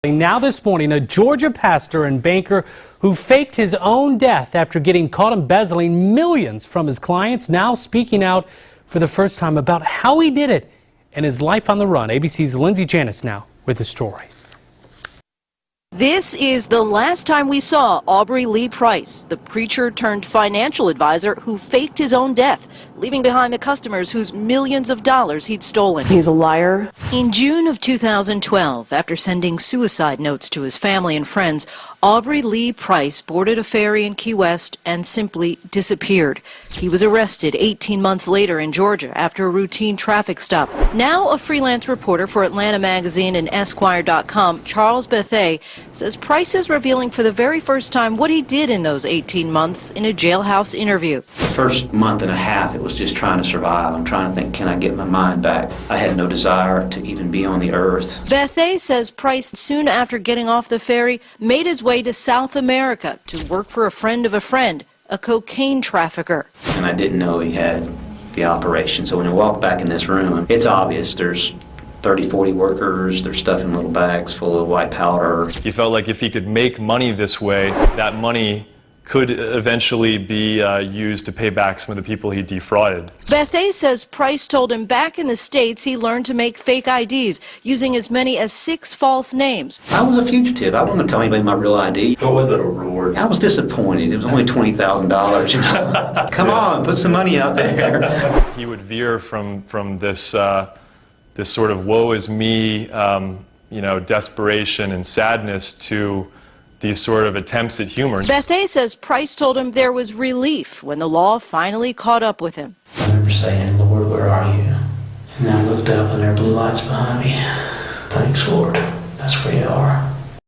Now this morning, a Georgia pastor and banker who faked his own death after getting caught embezzling millions from his clients, now speaking out for the first time about how he did it and his life on the run. ABC's Lindsay Janis now with the story. This is the last time we saw Aubrey Lee Price, the preacher turned financial advisor who faked his own death, leaving behind the customers whose millions of dollars he'd stolen. He's a liar. In June of 2012, after sending suicide notes to his family and friends, Aubrey Lee Price boarded a ferry in Key West and simply disappeared. He was arrested 18 months later in Georgia after a routine traffic stop. Now a freelance reporter for Atlanta Magazine and Esquire.com, Charles Bethea, says Price is revealing for the very first time what he did in those 18 months in a jailhouse interview. The first month and a half, it was just trying to survive. I'm trying to think, can I get my mind back? I had no desire to even be on the earth. Bethea says Price, soon after getting off the ferry, made his way to South America to work for a friend of a friend, a cocaine trafficker. And I didn't know he had the operation. So when I walked back in this room, it's obvious there's 30, 40 workers, they're stuffing little bags full of white powder. He felt like if he could make money this way, that money could eventually be used to pay back some of the people he defrauded. Bethea says Price told him back in the States he learned to make fake IDs, using as many as 6 false names. I was a fugitive. I wasn't tell anybody my real ID. What was that reward? I was disappointed. It was only $20,000. You know? Come on, put some money out there. He would veer from this this sort of woe is me, desperation and sadness to these sort of attempts at humor. Bethea says Price told him there was relief when the law finally caught up with him. I remember saying, "Lord, where are you?" And then I looked up and there were blue lights behind me. Thanks, Lord. That's where you are.